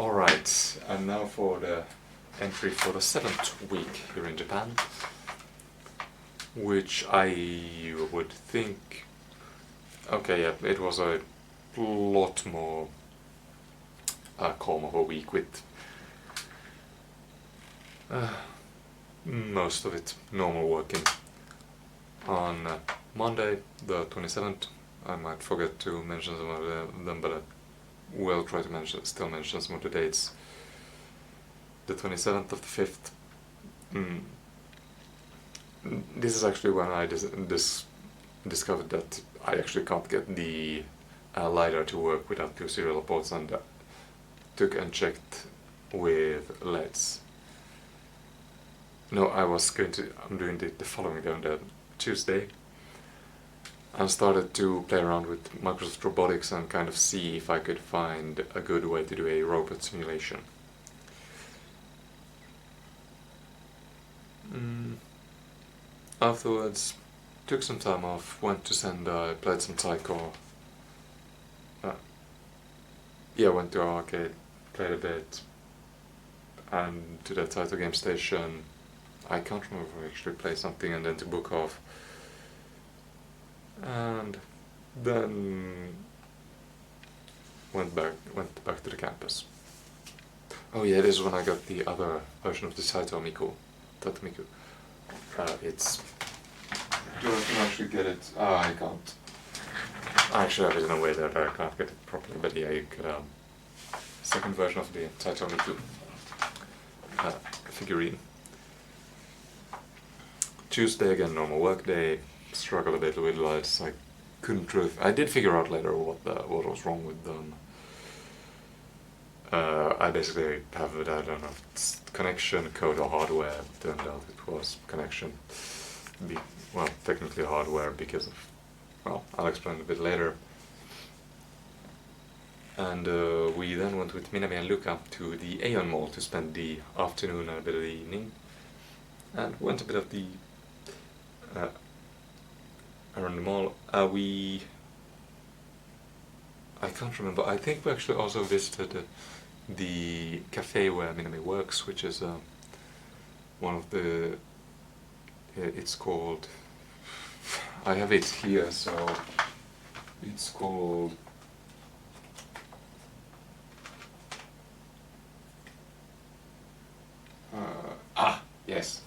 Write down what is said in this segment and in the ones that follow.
Alright, and now for the entry for the 7th week here in Japan, which I would think, okay, yeah, it was a lot more calm of a week with most of it normal working. On Monday, the 27th, I might forget to mention some of them, but I will try to still mention some of the dates. The 27th of the 5th, this is actually when I discovered that I actually can't get the LiDAR to work without 2 serial ports, and took and checked with LEDs. No, I'm doing the following day, on the Tuesday, and started to play around with Microsoft Robotics and kind of see if I could find a good way to do a robot simulation. Afterwards, took some time off, went to Sendai, played some taiko. Went to our arcade, played a bit, and to the Taito game station. I can't remember if I actually played something, and then to book off. And then went back to the campus. Oh yeah, this is when I got the other version of the Taito Miku. It's... Do I can actually get it? I can't. I actually have it in a way that I can't get it properly, but yeah, you could second version of the Taito Miku figurine. Tuesday again, normal work day. Struggled a bit with lights. I did figure out later what was wrong with them. I basically have it, I don't know if it's connection, code or hardware. Turned out it was connection. Technically hardware because of, I'll explain a bit later. And we then went with Minami and Luca to the Aeon Mall to spend the afternoon and a bit of the evening. And went a bit of the around the mall. I can't remember. I think we actually also visited the cafe where Minami works, which is one of the... it's called... I have it here, so... It's called... yes.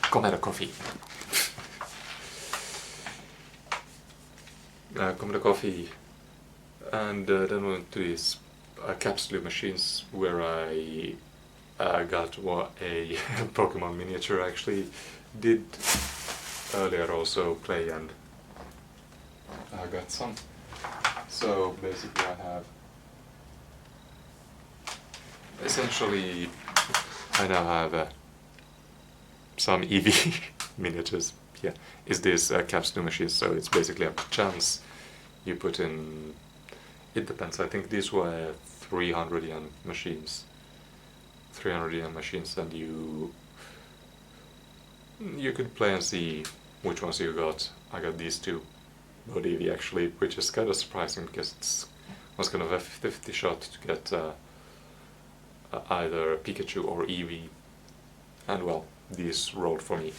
Komedo Coffee. Komedo Coffee, and then went to these capsule machines where I got a Pokemon miniature. I actually did earlier also play, and I got some. So basically I have essentially I now have some EV miniatures. Yeah, is this capsule machine, so it's basically a chance you put in. It depends. I think these were 300 yen machines. 300 yen machines, and you could play and see which ones you got. I got these two, both EV actually, which is kind of surprising because it was kind of a 50-50 shot to get either Pikachu or Eevee, and well, these rolled for me.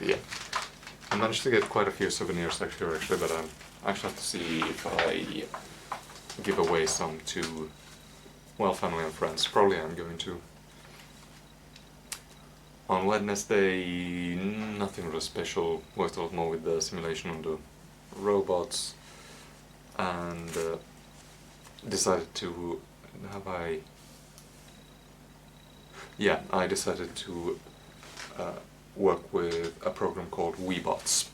Yeah, I managed to get quite a few souvenirs actually, but I actually have to see if I give away some to, family and friends. Probably I'm going to. On Wednesday, nothing really special. Worked a lot more with the simulation on the robots, and decided to I decided to work with a program called Weebots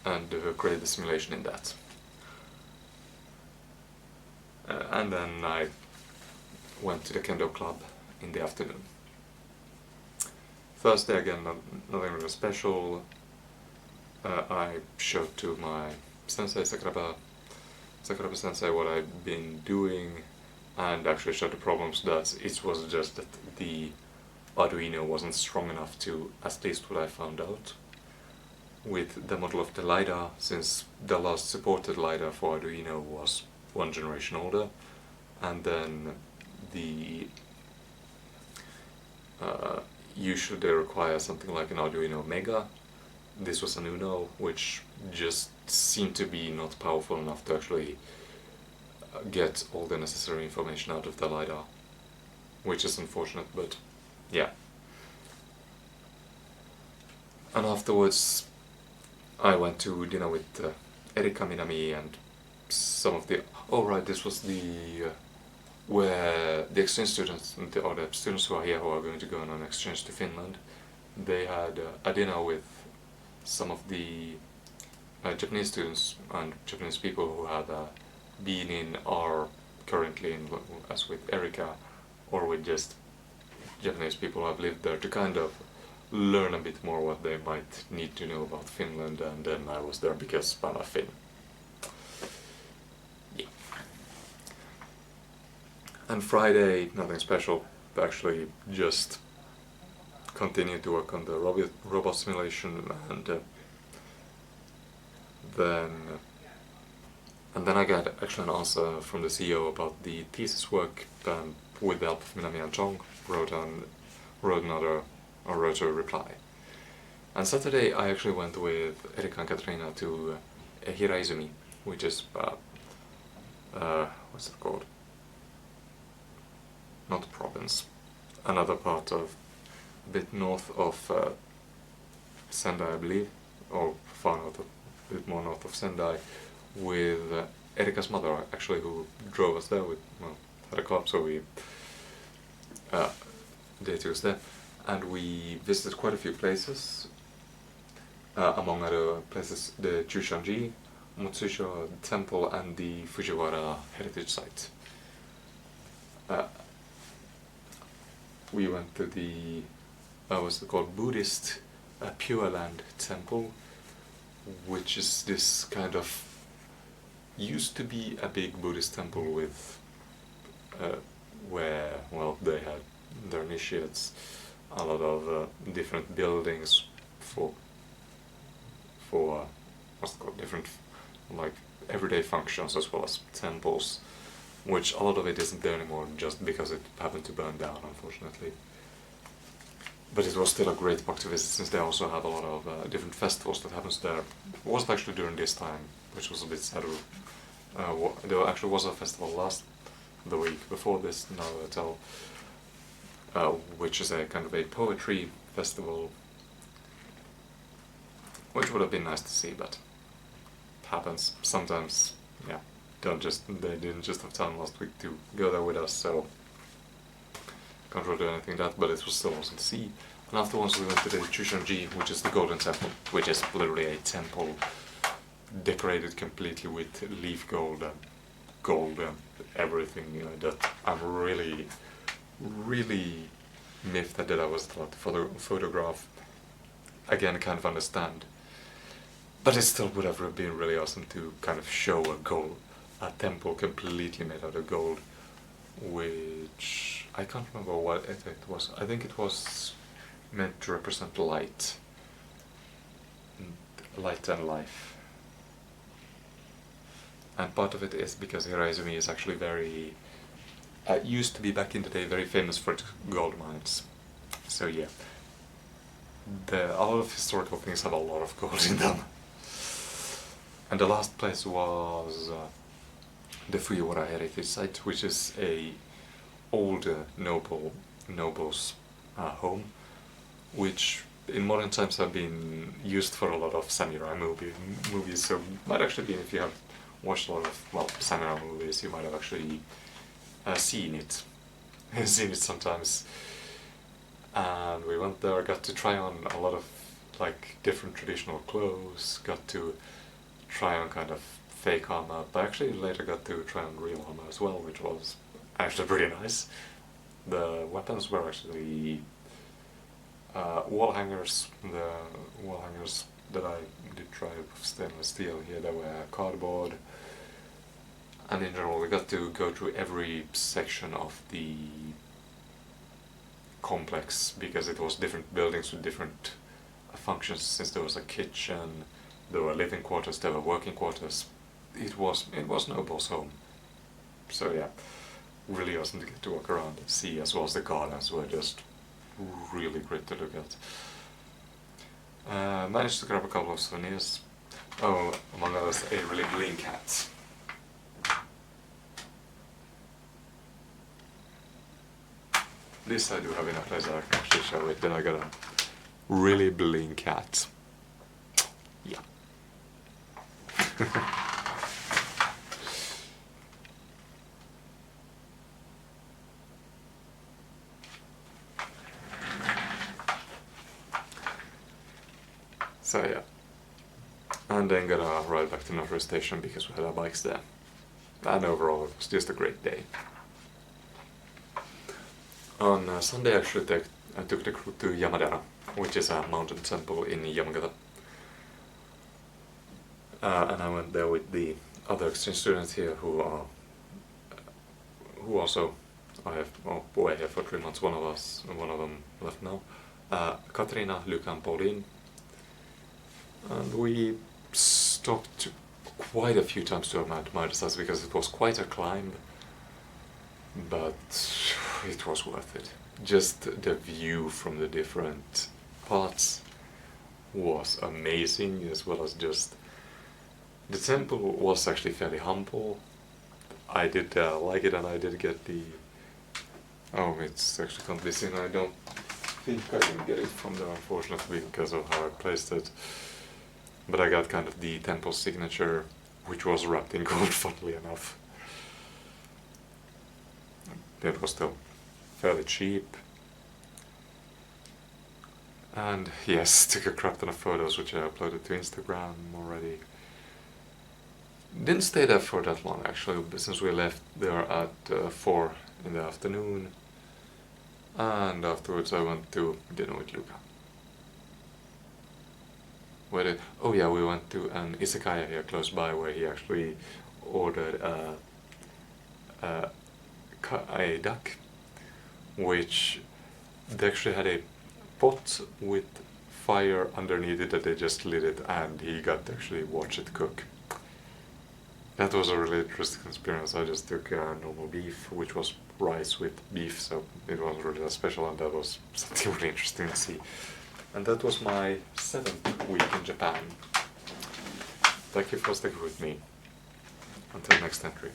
and create the simulation in that. And then I went to the Kendo club in the afternoon. Thursday again, nothing really special. I showed to my sensei Sakuraba sensei what I've been doing, and actually showed the problems that it was just that the Arduino wasn't strong enough to, at least what I found out, with the model of the LiDAR, since the last supported LiDAR for Arduino was one generation older, and then the usually they require something like an Arduino Mega. This was an Uno, which just seemed to be not powerful enough to actually get all the necessary information out of the LiDAR, which is unfortunate, but yeah. And afterwards I went to dinner with Erika Minami and some of the... Oh right, this was the... where the exchange students, or the students who are here who are going to go on an exchange to Finland, they had a dinner with some of the Japanese students and Japanese people who had been in or currently in, as with Erika, or with just Japanese people who have lived there, to kind of learn a bit more what they might need to know about Finland, and then I was there because I'm a Finn. Yeah. And Friday, nothing special, actually just continued to work on the robot simulation, and then I got actually an answer from the CEO about the thesis work, and with the help of Minami and Chong, wrote a reply. And Saturday I actually went with Erika and Katrina to Hiraizumi, which is what's it called? Not province. Another part of, a bit north of Sendai, I believe, or far north, a bit more north of Sendai, with Erika's mother, actually, who drove us there with, well, had a car, so we day two was there, and we visited quite a few places. Among other places, the Chushanji, Mutsusho Temple, and the Fujiwara Heritage Site. We went to the what's it called, Buddhist Pure Land Temple, which is this kind of, used to be a big Buddhist temple with where, well, they had their initiates, a lot of different buildings for what's it called, different like everyday functions, as well as temples, which a lot of it isn't there anymore just because it happened to burn down, unfortunately. But it was still a great park to visit, since they also have a lot of different festivals that happens there. It wasn't actually during this time, which was a bit sad. There actually was a festival the week before this, Naruto, which is a kind of a poetry festival, which would have been nice to see, but it happens sometimes. Yeah, they didn't just have time last week to go there with us, so can't really do anything that, but it was still awesome to see. And afterwards we went to the Chushanji, which is the Golden Temple, which is literally a temple decorated completely with leaf gold and everything, that I'm really, really miffed that I was allowed to photograph. Again, kind of understand. But it still would have been really awesome to kind of show a temple completely made out of gold, which I can't remember what it was. I think it was meant to represent light and life. And part of it is because Hiraizumi is actually very, used to be back in the day very famous for its gold mines. So yeah, a lot of historical things have a lot of gold in them. And the last place was the Fujiwara Heritage Site, which is a old noble's home, which in modern times have been used for a lot of samurai movies. So might actually be, if you have watched a lot of samurai movies, you might have actually seen it sometimes. And we went there, got to try on a lot of like different traditional clothes, got to try on kind of fake armor, but actually later got to try on real armor as well, which was actually pretty nice. The weapons were actually wall hangers. The wall hangers that I did type of stainless steel. Here there were cardboard. And in general we got to go through every section of the complex, because it was different buildings with different functions, since there was a kitchen, there were living quarters, there were working quarters. It was Noble's home. So yeah, really awesome to get to walk around and see, as well as the gardens were just really great to look at. Managed to grab a couple of souvenirs. Oh, among others, a really bling hat. This I do have in a place I can actually show it. Then I got a really bling hat. Yeah. So yeah. And then got a ride back to Notre Station because we had our bikes there. And overall it was just a great day. On Sunday actually I took the crew to Yamadera, which is a mountain temple in Yamagata. And I went there with the other exchange students here who also were here for 3 months. One of them left now. Katrina, Luca and Pauline. And we stopped quite a few times to admire the sights because it was quite a climb, but it was worth it. Just the view from the different parts was amazing, as well as just the temple was actually fairly humble. I did like it, and I did get the... Oh, it's actually can't be seen. I don't think I can get it from there, unfortunately, because of how I placed it. But I got kind of the temple signature, which was wrapped in gold, funnily enough. It was still fairly cheap. And yes, took a crap ton of photos, which I uploaded to Instagram already. Didn't stay there for that long actually, since we left there at 4 in the afternoon. And afterwards I went to dinner with Luca. Oh yeah, we went to an izakaya here close by, where he actually ordered a duck, which they actually had a pot with fire underneath it that they just lit it, and he got to actually watch it cook. That was a really interesting experience. I just took normal beef, which was rice with beef, so it wasn't really that special, and that was something really interesting to see. And that was my 7th week in Japan. Thank you for sticking with me. Until next entry.